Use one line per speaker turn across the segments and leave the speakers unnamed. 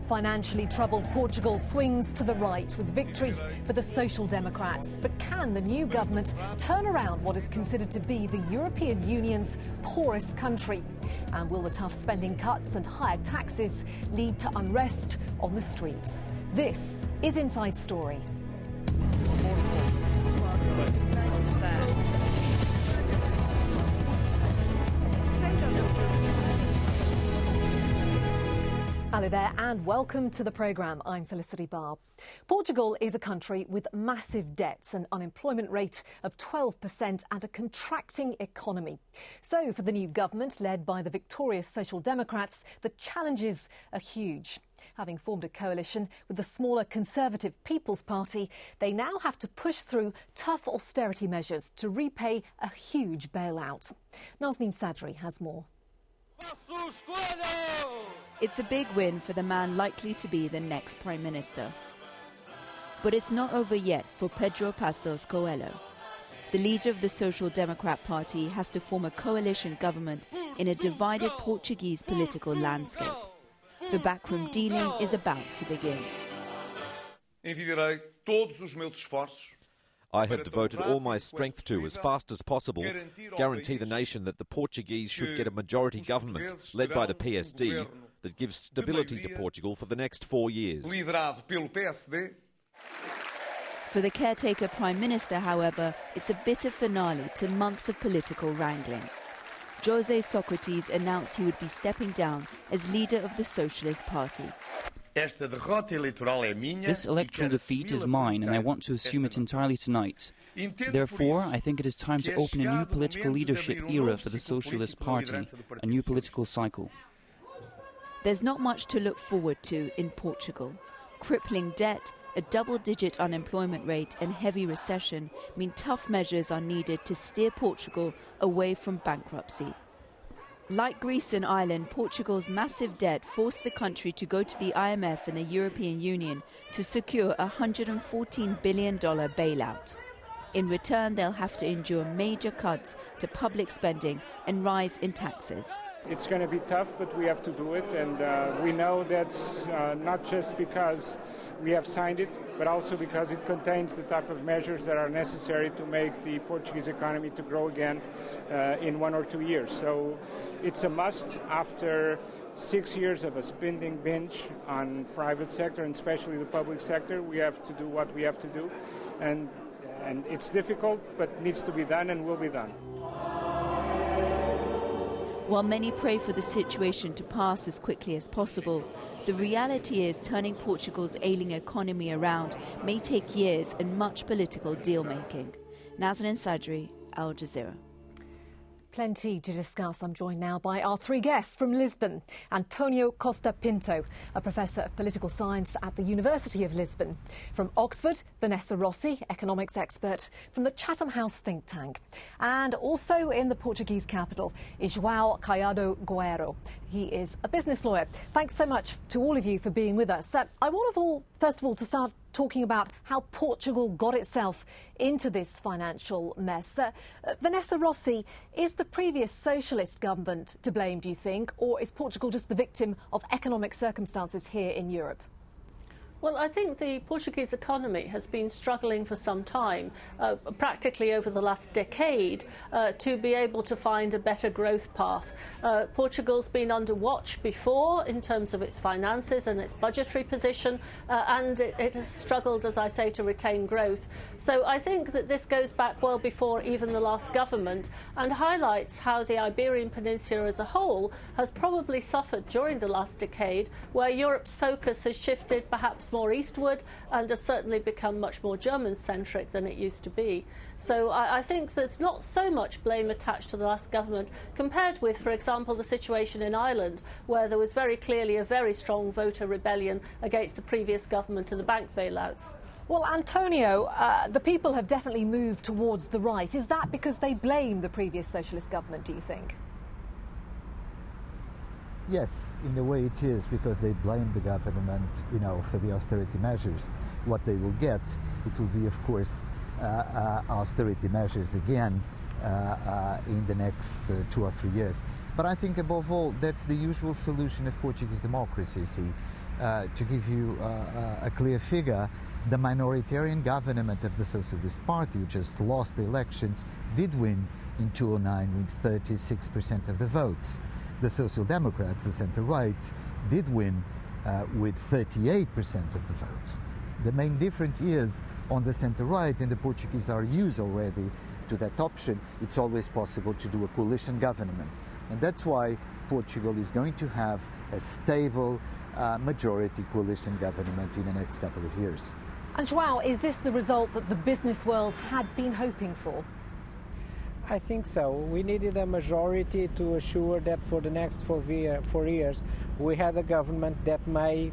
Financially troubled Portugal swings to the right with victory for the Social Democrats. But can the new government turn around what is considered to be the European Union's poorest country? And will the tough spending cuts and higher taxes lead to unrest on the streets? This is Inside Story. Hello there and welcome to the programme. I'm Felicity Barr. Portugal is a country with massive debts, an unemployment rate of 12% and a contracting economy. So for the new government led by the victorious Social Democrats, the challenges are huge. Having formed a coalition with the smaller Conservative People's Party, they now have to push through tough austerity measures to repay a huge bailout. Nazneen Sadri has more.
It's a big win for the man likely to be the next Prime Minister. But it's not over yet for Pedro Passos Coelho. The leader of the Social Democrat Party has to form a coalition government in a divided Portuguese political landscape. The backroom dealing is about to begin.
I have devoted all my strength to, as fast as possible, guarantee the nation that the Portuguese should get a majority government, led by the PSD, that gives stability to Portugal for the next 4 years.
For the caretaker Prime Minister, however, it's a bitter finale to months of political wrangling. José Sócrates announced he would be stepping down as leader of the Socialist Party.
This electoral defeat is mine, and I want to assume it entirely tonight. Therefore, I think it is time to open a new political leadership era for the Socialist Party, a new political cycle.
There's not much to look forward to in Portugal. Crippling debt, a double-digit unemployment rate and heavy recession mean tough measures are needed to steer Portugal away from bankruptcy. Like Greece and Ireland, Portugal's massive debt forced the country to go to the IMF and the European Union to secure a $114 billion bailout. In return, they'll have to endure major cuts to public spending and rise in taxes.
It's going to be tough, but we have to do it, and we know that's not just because we have signed it, but also because it contains the type of measures that are necessary to make the Portuguese economy to grow again in 1 or 2 years. So it's a must after 6 years of a spending binge on private sector and especially the public sector. We have to do what we have to do, and it's difficult, but needs to be done and will be done.
While many pray for the situation to pass as quickly as possible, the reality is turning Portugal's ailing economy around may take years and much political deal-making. Nazneen Sadri, Al Jazeera.
Plenty to discuss. I'm joined now by our three guests from Lisbon. Antonio Costa Pinto, a professor of political science at the University of Lisbon. From Oxford, Vanessa Rossi, economics expert from the Chatham House think tank. And also in the Portuguese capital is João Caiado Guerreiro. He is a business lawyer. Thanks so much to all of you for being with us. I want first of all, to start talking about how Portugal got itself into this financial mess. Vanessa Rossi, is the previous socialist government to blame, do you think, or is Portugal just the victim of economic circumstances here in Europe?
Well, I think the Portuguese economy has been struggling for some time, practically over the last decade, to be able to find a better growth path. Portugal's been under watch before in terms of its finances and its budgetary position, and it has struggled, as I say, to retain growth. So I think that this goes back well before even the last government and highlights how the Iberian Peninsula as a whole has probably suffered during the last decade, where Europe's focus has shifted perhaps more eastward and has certainly become much more German-centric than it used to be. So I think there's not so much blame attached to the last government compared with, for example, the situation in Ireland, where there was very clearly a very strong voter rebellion against the previous government and the bank bailouts.
Well, Antonio, the people have definitely moved towards the right. Is that because they blame the previous socialist government, do you think?
Yes, in a way it is, because they blame the government, for the austerity measures. What they will get, it will be, of course, austerity measures again in the next 2 or 3 years. But I think above all, that's the usual solution of Portuguese democracy. See, to give you a clear figure, the minoritarian government of the Socialist Party, who just lost the elections, did win in 2009 with 36% of the votes. The Social Democrats, the centre-right, did win with 38% of the votes. The main difference is on the centre-right, and the Portuguese are used already to that option, it's always possible to do a coalition government. And that's why Portugal is going to have a stable majority coalition government in the next couple of years.
And João, is this the result that the business world had been hoping for?
I think so. We needed a majority to assure that for the next 4 years we had a government that may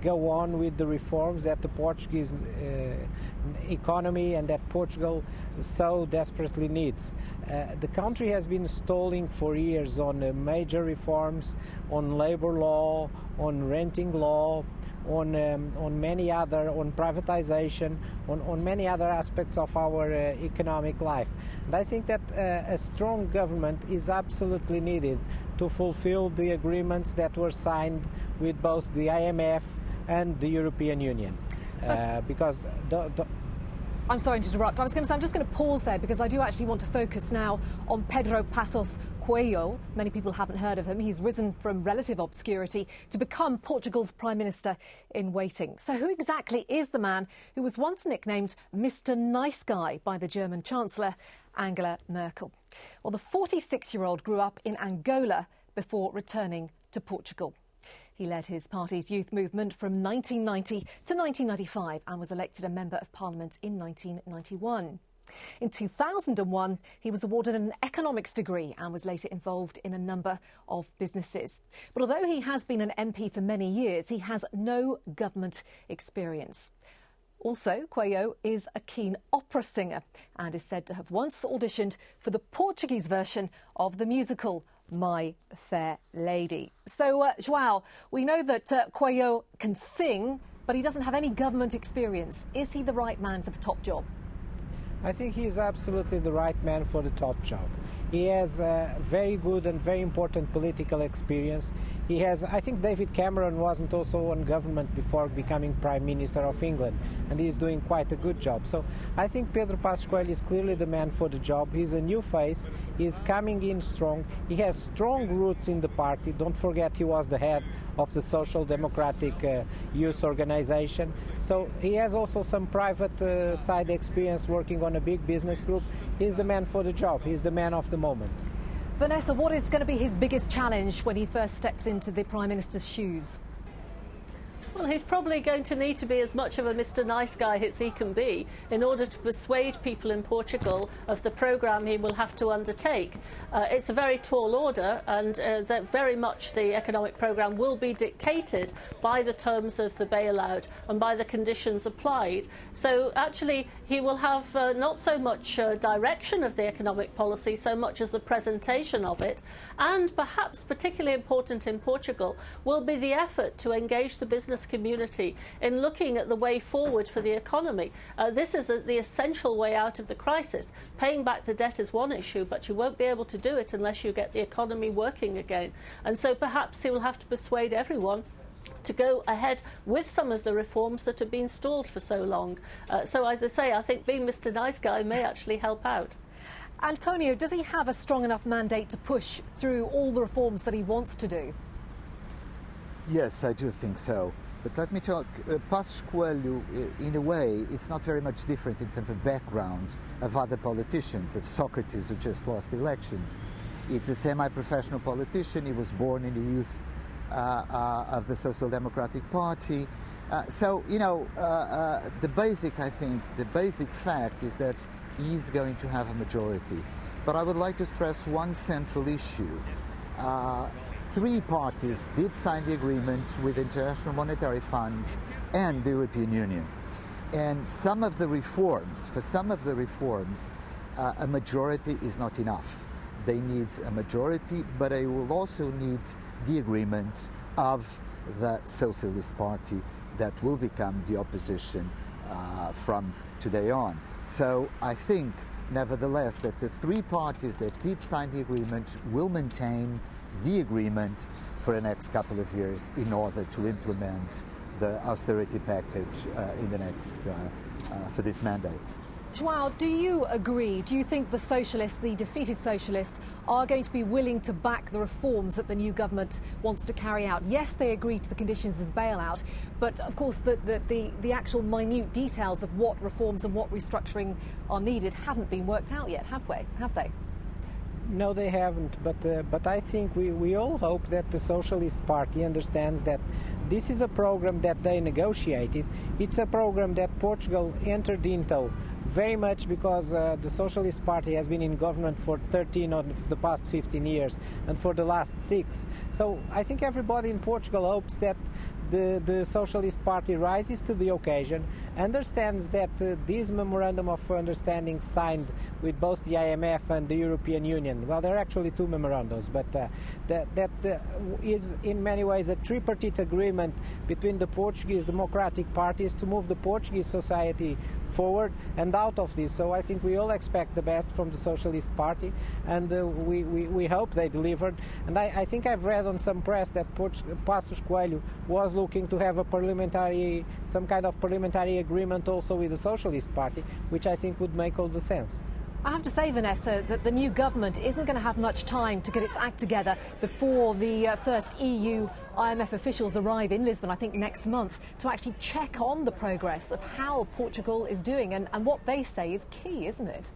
go on with the reforms that the Portuguese economy and that Portugal so desperately needs. The country has been stalling for years on major reforms, on labor law, on renting law, on privatization, on many other aspects of our economic life. And I think that a strong government is absolutely needed to fulfill the agreements that were signed with both the IMF and the European Union. Because
I'm sorry to interrupt. I'm just going to pause there because I do actually want to focus now on Pedro Passos Coelho. Many people haven't heard of him. He's risen from relative obscurity to become Portugal's Prime Minister in waiting. So who exactly is the man who was once nicknamed Mr. Nice Guy by the German Chancellor, Angela Merkel? Well, the 46-year-old grew up in Angola before returning to Portugal. He led his party's youth movement from 1990 to 1995 and was elected a Member of Parliament in 1991. In 2001, he was awarded an economics degree and was later involved in a number of businesses. But although he has been an MP for many years, he has no government experience. Also, Coelho is a keen opera singer and is said to have once auditioned for the Portuguese version of the musical My Fair Lady. So, João, we know that Coelho can sing, but he doesn't have any government experience. Is he the right man for the top job?
I think he is absolutely the right man for the top job. He has very good and very important political experience. He has, I think David Cameron wasn't also on government before becoming Prime Minister of England, and he's doing quite a good job. So I think Pedro Passos Coelho is clearly the man for the job. He's a new face. He's coming in strong. He has strong roots in the party. Don't forget he was the head of the Social Democratic Youth Organization. So he has also some private side experience working on a big business group. He's the man for the job. He's the man of the moment.
Vanessa, what is going to be his biggest challenge when he first steps into the Prime Minister's shoes?
Well, he's probably going to need to be as much of a Mr. Nice Guy as he can be in order to persuade people in Portugal of the programme he will have to undertake. It's a very tall order, and that very much the economic programme will be dictated by the terms of the bailout and by the conditions applied. So actually he will have not so much direction of the economic policy so much as the presentation of it, and perhaps particularly important in Portugal will be the effort to engage the business community in looking at the way forward for the economy. This is the essential way out of the crisis. Paying back the debt is one issue, but you won't be able to do it unless you get the economy working again. And so perhaps he will have to persuade everyone to go ahead with some of the reforms that have been stalled for so long. So as I say, I think being Mr. Nice Guy may actually help out.
Antonio, does he have a strong enough mandate to push through all the reforms that he wants to do?
Yes, I do think so. But let me talk, Passos Coelho, in a way, it's not very much different in terms of background of other politicians, of Socrates, who just lost the elections. It's a semi-professional politician. He was born in the youth of the Social Democratic Party. So, you know, the basic fact is that he's going to have a majority. But I would like to stress one central issue. Three parties did sign the agreement with the International Monetary Fund and the European Union. And some of the reforms, a majority is not enough. They need a majority, but they will also need the agreement of the Socialist Party that will become the opposition from today on. So I think nevertheless, that the three parties that did sign the agreement will maintain the agreement for the next couple of years in order to implement the austerity package in the next for this mandate.
João, do you agree? Do you think the socialists, the defeated socialists, are going to be willing to back the reforms that the new government wants to carry out? Yes, they agree to the conditions of the bailout, but of course the actual minute details of what reforms and what restructuring are needed haven't been worked out yet, have they?
No, they haven't, but I think we all hope that the Socialist Party understands that this is a program that they negotiated. It's a program that Portugal entered into very much because the Socialist Party has been in government for 13 of the past 15 years and for the last 6. So I think everybody in Portugal hopes that the Socialist Party rises to the occasion, understands that this memorandum of understanding signed with both the IMF and the European Union, well, there are actually 2 memorandums, but that is in many ways a tripartite agreement between the Portuguese democratic parties to move the Portuguese society forward and out of this. So I think we all expect the best from the Socialist Party, and we hope they delivered. And I think I've read on some press that Passos Coelho was looking to have some kind of parliamentary agreement also with the Socialist Party, which I think would make all the sense.
I have to say, Vanessa, that the new government isn't going to have much time to get its act together before the first EU IMF officials arrive in Lisbon, I think next month, to actually check on the progress of how Portugal is doing. And what they say is key, isn't it?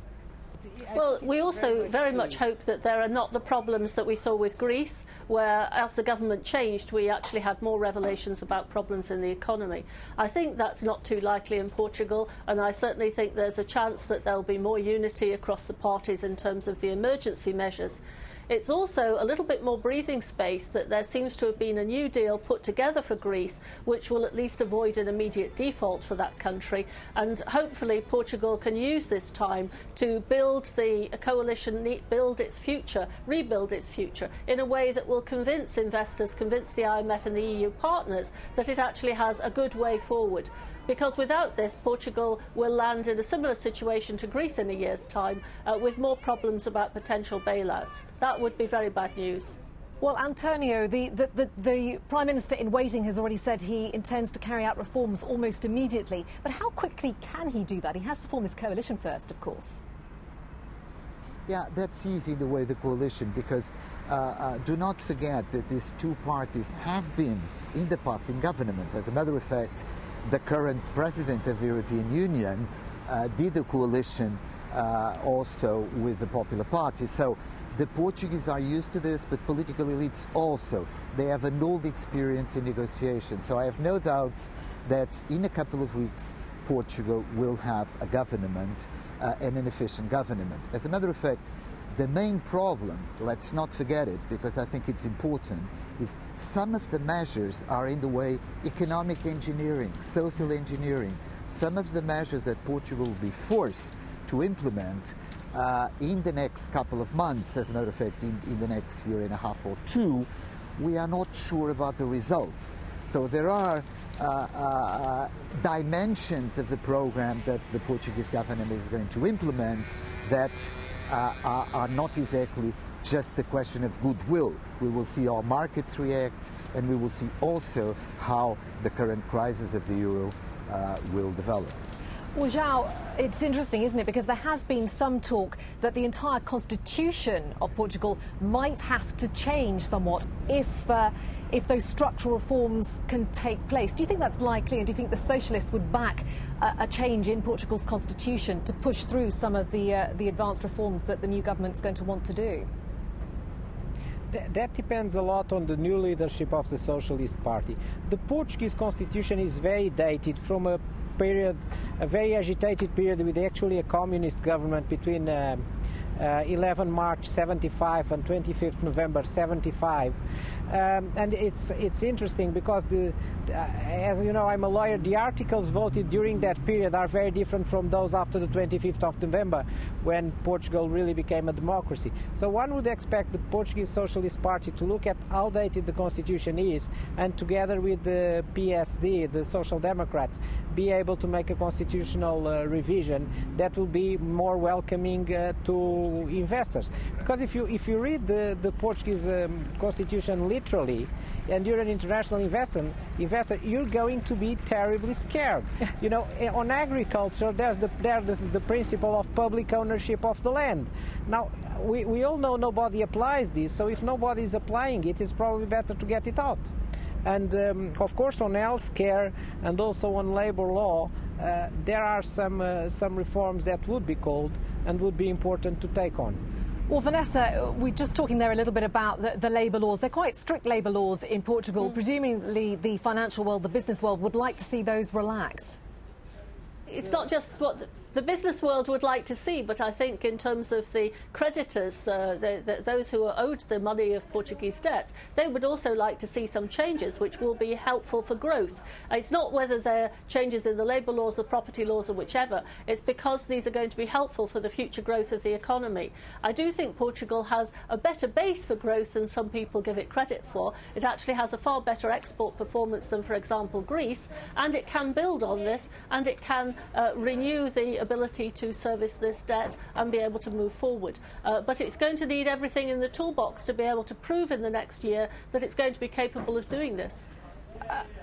Well, we also very much hope that there are not the problems that we saw with Greece, where as the government changed, we actually had more revelations about problems in the economy. I think that's not too likely in Portugal, and I certainly think there's a chance that there'll be more unity across the parties in terms of the emergency measures. It's also a little bit more breathing space that there seems to have been a new deal put together for Greece, which will at least avoid an immediate default for that country. And hopefully Portugal can use this time to build the coalition, build its future, rebuild its future in a way that will convince investors, convince the IMF and the EU partners that it actually has a good way forward. Because without this, Portugal will land in a similar situation to Greece in a year's time, with more problems about potential bailouts. That would be very bad news.
Well, Antonio, the Prime Minister in waiting has already said he intends to carry out reforms almost immediately. But how quickly can he do that? He has to form this coalition first, of course.
Yeah, that's easy the way the coalition, because do not forget that these 2 parties have been in the past in government. As a matter of fact, the current president of the European Union did a coalition also with the Popular Party. So the Portuguese are used to this, but political elites also. They have an old experience in negotiation. So I have no doubts that in a couple of weeks, Portugal will have a government and an efficient government. As a matter of fact, the main problem, let's not forget it, because I think it's important, is some of the measures are in the way economic engineering, social engineering. Some of the measures that Portugal will be forced to implement in the next couple of months, as a matter of fact, in the next year and a half or 2, we are not sure about the results. So there are dimensions of the program that the Portuguese government is going to implement that are not exactly just a question of goodwill. We will see how markets react, and we will see also how the current crisis of the euro will develop.
Well, João, it's interesting, isn't it? Because there has been some talk that the entire constitution of Portugal might have to change somewhat if those structural reforms can take place. Do you think that's likely, and do you think the socialists would back a change in Portugal's constitution to push through some of the advanced reforms that the new government's going to want to do?
That depends a lot on the new leadership of the Socialist Party. The Portuguese constitution is very dated from a very agitated period with actually a communist government between 11 March 75 and 25th November 75. And it's interesting because, as you know, I'm a lawyer, the articles voted during that period are very different from those after the 25th of November, when Portugal really became a democracy. So one would expect the Portuguese Socialist Party to look at how dated the constitution is, and together with the PSD, the Social Democrats, be able to make a constitutional revision that will be more welcoming to investors. Because if you read the Portuguese constitution literally, and you're an international investor, you're going to be terribly scared. You know, on agriculture, there's the principle of public ownership of the land. Now, we all know nobody applies this, so if nobody is applying it, it's probably better to get it out. And of course, on healthcare and also on labor law, there are some reforms that would be called and would be important to take on.
Well, Vanessa, we're just talking there a little bit about the labour laws. They're quite strict labour laws in Portugal. Presumably the financial world, the business world, would like to see those relaxed.
It's not just what the business world would like to see, but I think in terms of the creditors, those who are owed the money of Portuguese debts, they would also like to see some changes which will be helpful for growth. It's not whether they're changes in the labour laws or property laws or whichever, it's because these are going to be helpful for the future growth of the economy. I do think Portugal has a better base for growth than some people give it credit for. It actually has a far better export performance than, for example, Greece, and it can build on this, and it can renew the ability to service this debt and be able to move forward. But it's going to need everything in the toolbox to be able to prove in the next year that it's going to be capable of doing this.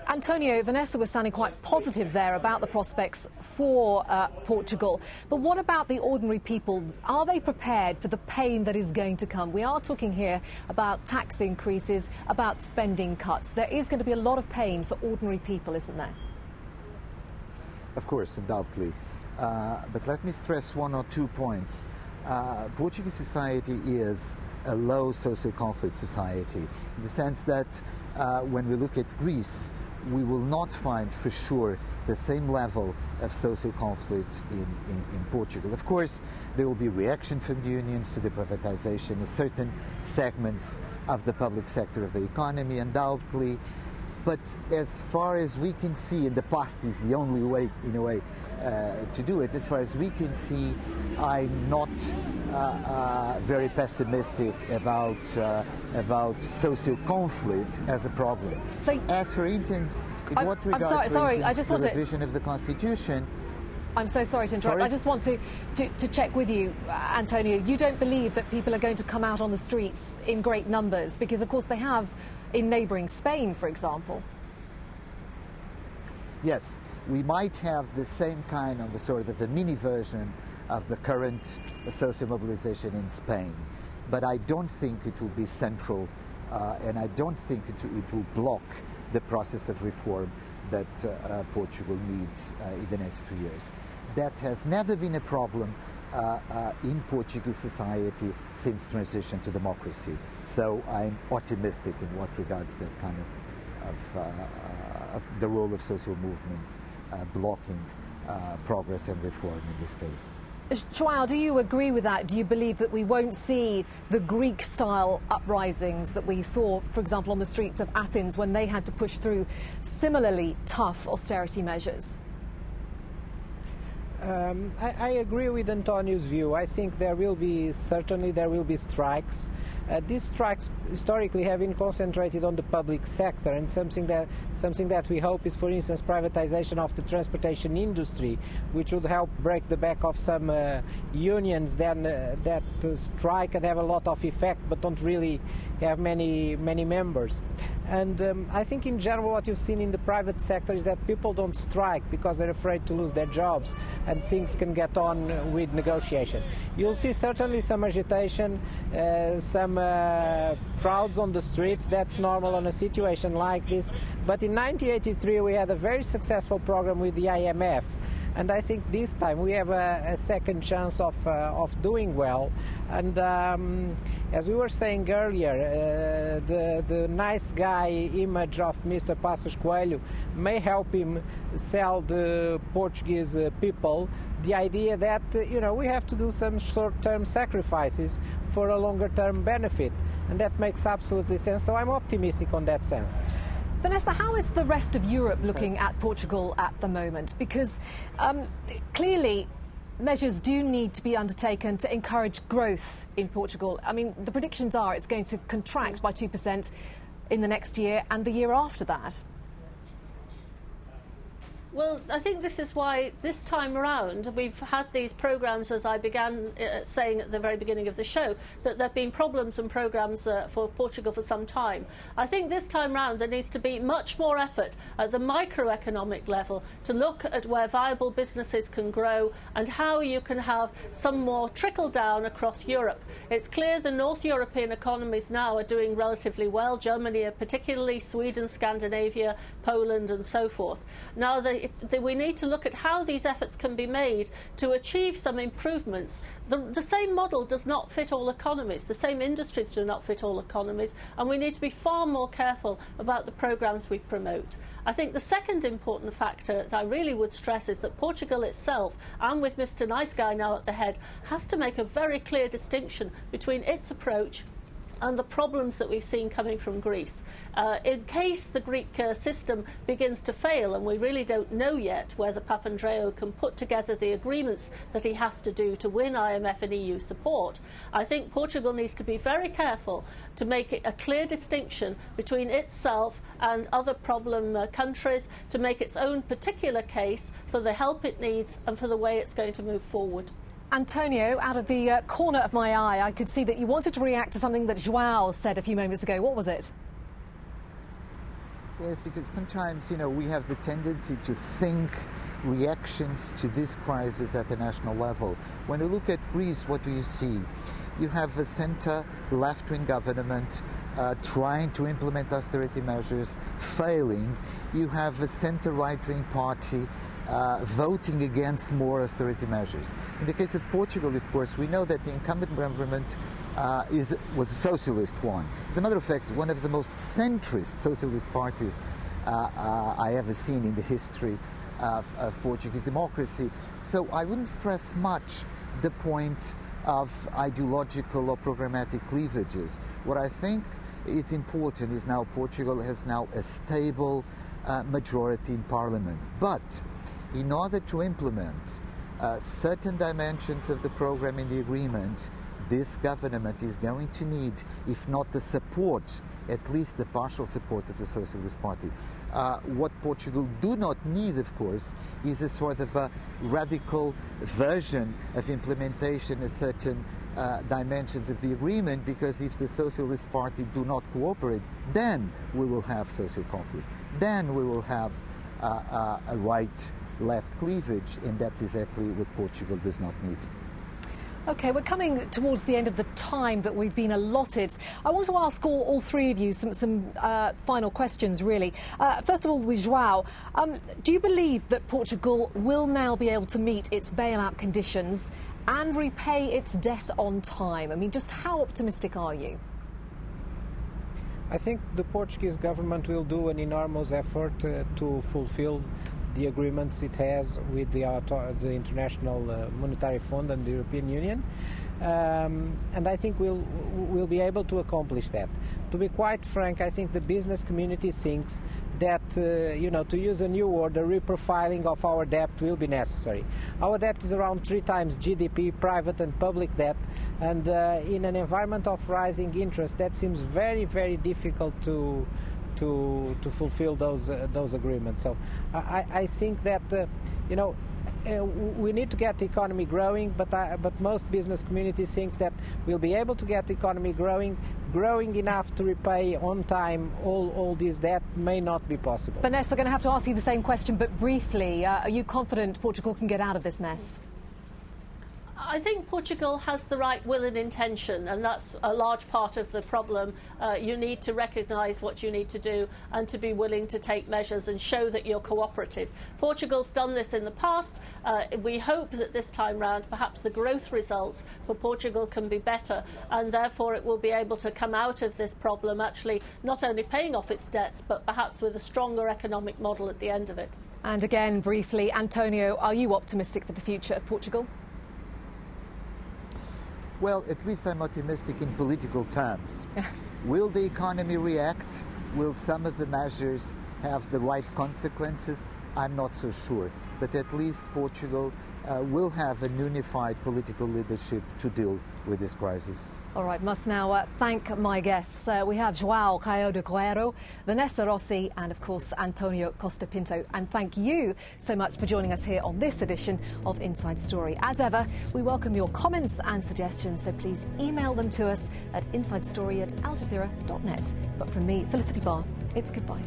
Antonio, Vanessa was sounding quite positive there about the prospects for Portugal. But what about the ordinary people? Are they prepared for the pain that is going to come? We are talking here about tax increases, about spending cuts. There is going to be a lot of pain for ordinary people, isn't there?
Of course, undoubtedly. But let me stress one or 2 points. Portuguese society is a low social conflict society, in the sense that when we look at Greece, we will not find for sure the same level of social conflict in Portugal. Of course, there will be reaction from the unions to the privatization of certain segments of the public sector of the economy, undoubtedly. But as far as we can see, and the past is the only way, in a way, to do it. As far as we can see, I'm not very pessimistic about social conflict as a problem.
So,
as for instance, in what regards the revision of the Constitution.
I'm so sorry to interrupt. I just want to check with you, Antonio. You don't believe that people are going to come out on the streets in great numbers, because of course they have in neighbouring Spain, for example.
Yes. We might have the same kind of a sort of a mini version of the current social mobilization in Spain, but I don't think it will be central, and I don't think it will block the process of reform that Portugal needs in the next 2 years. That has never been a problem in Portuguese society since transition to democracy. So I'm optimistic in what regards that kind of the role of social movements blocking progress and reform in this case.
João, do you agree with that? Do you believe that we won't see the Greek-style uprisings that we saw, for example, on the streets of Athens when they had to push through similarly tough austerity measures?
I agree with Antonio's view. I think certainly there will be strikes. These strikes historically have been concentrated on the public sector, and something that we hope is, for instance, privatization of the transportation industry, which would help break the back of some unions that strike and have a lot of effect but don't really have many members. And I think in general what you've seen in the private sector is that people don't strike because they're afraid to lose their jobs, and things can get on with negotiation. You'll see certainly some agitation, some crowds on the streets. That's normal in a situation like this. But in 1983 we had a very successful program with the IMF, and I think this time we have a second chance of doing well. And as we were saying earlier, the nice guy image of Mr. Passos Coelho may help him sell the Portuguese people the idea that we have to do some short-term sacrifices for a longer-term benefit, and that makes absolutely sense. So I'm optimistic on that sense.
Vanessa, how is the rest of Europe looking at Portugal at the moment? Because clearly measures do need to be undertaken to encourage growth in Portugal. I mean, the predictions are it's going to contract by 2% in the next year and the year after that.
Well, I think this is why this time around we've had these programmes, as I began saying at the very beginning of the show, that there have been problems and programmes for Portugal for some time. I think this time round there needs to be much more effort at the microeconomic level to look at where viable businesses can grow and how you can have some more trickle down across Europe. It's clear the North European economies now are doing relatively well, Germany particularly, Sweden, Scandinavia, Poland and so forth. Now we need to look at how these efforts can be made to achieve some improvements. The same model does not fit all economies, the same industries do not fit all economies, and we need to be far more careful about the programmes we promote. I think the second important factor that I really would stress is that Portugal itself, and with Mr Nice Guy now at the head, has to make a very clear distinction between its approach and the problems that we've seen coming from Greece. In case the Greek system begins to fail, and we really don't know yet whether Papandreou can put together the agreements that he has to do to win IMF and EU support, I think Portugal needs to be very careful to make a clear distinction between itself and other problem countries, to make its own particular case for the help it needs and for the way it's going to move forward.
Antonio, out of the corner of my eye, I could see that you wanted to react to something that João said a few moments ago. What was it?
Yes, because sometimes, we have the tendency to think reactions to this crisis at the national level. When you look at Greece, what do you see? You have a centre left-wing government trying to implement austerity measures, failing. You have a centre right-wing party voting against more austerity measures. In the case of Portugal, of course, we know that the incumbent government was a socialist one. As a matter of fact, one of the most centrist socialist parties I ever seen in the history of Portuguese democracy. So I wouldn't stress much the point of ideological or programmatic cleavages. What I think is important is now Portugal has now a stable majority in parliament. But in order to implement certain dimensions of the program in the agreement, this government is going to need, if not the support, at least the partial support of the Socialist Party. What Portugal do not need, of course, is a sort of a radical version of implementation of certain dimensions of the agreement, because if the Socialist Party do not cooperate, then we will have social conflict. Then we will have a right-left cleavage, and that's exactly what Portugal does not need.
OK, we're coming towards the end of the time that we've been allotted. I want to ask all three of you some final questions, really. First of all, with João, do you believe that Portugal will now be able to meet its bailout conditions and repay its debt on time? I mean, just how optimistic are you?
I think the Portuguese government will do an enormous effort to fulfill the agreements it has with the International Monetary Fund and the European Union, and I think we'll be able to accomplish that. To be quite frank, I think the business community thinks that to use a new word, the reprofiling of our debt will be necessary. Our debt is around 3 times GDP, private and public debt, and in an environment of rising interest, that seems very, very difficult to fulfill those agreements. So I think that we need to get the economy growing, but most business communities think that we'll be able to get the economy growing enough to repay on time all this debt may not be possible.
Vanessa, I'm going to have to ask you the same question, but briefly, are you confident Portugal can get out of this mess?
I think Portugal has the right will and intention, and that's a large part of the problem. You need to recognise what you need to do and to be willing to take measures and show that you're cooperative. Portugal's done this in the past. We hope that this time round perhaps the growth results for Portugal can be better, and therefore it will be able to come out of this problem actually not only paying off its debts but perhaps with a stronger economic model at the end of it.
And again, briefly, Antonio, are you optimistic for the future of Portugal?
Well, at least I'm optimistic in political terms. Will the economy react? Will some of the measures have the right consequences? I'm not so sure. But at least Portugal will have a unified political leadership to deal with this crisis.
All right, must now thank my guests. We have João Caio de Correiro, Vanessa Rossi and, of course, Antonio Costa Pinto. And thank you so much for joining us here on this edition of Inside Story. As ever, we welcome your comments and suggestions, so please email them to us at insidestory@aljazeera.net. But from me, Felicity Barr, it's goodbye.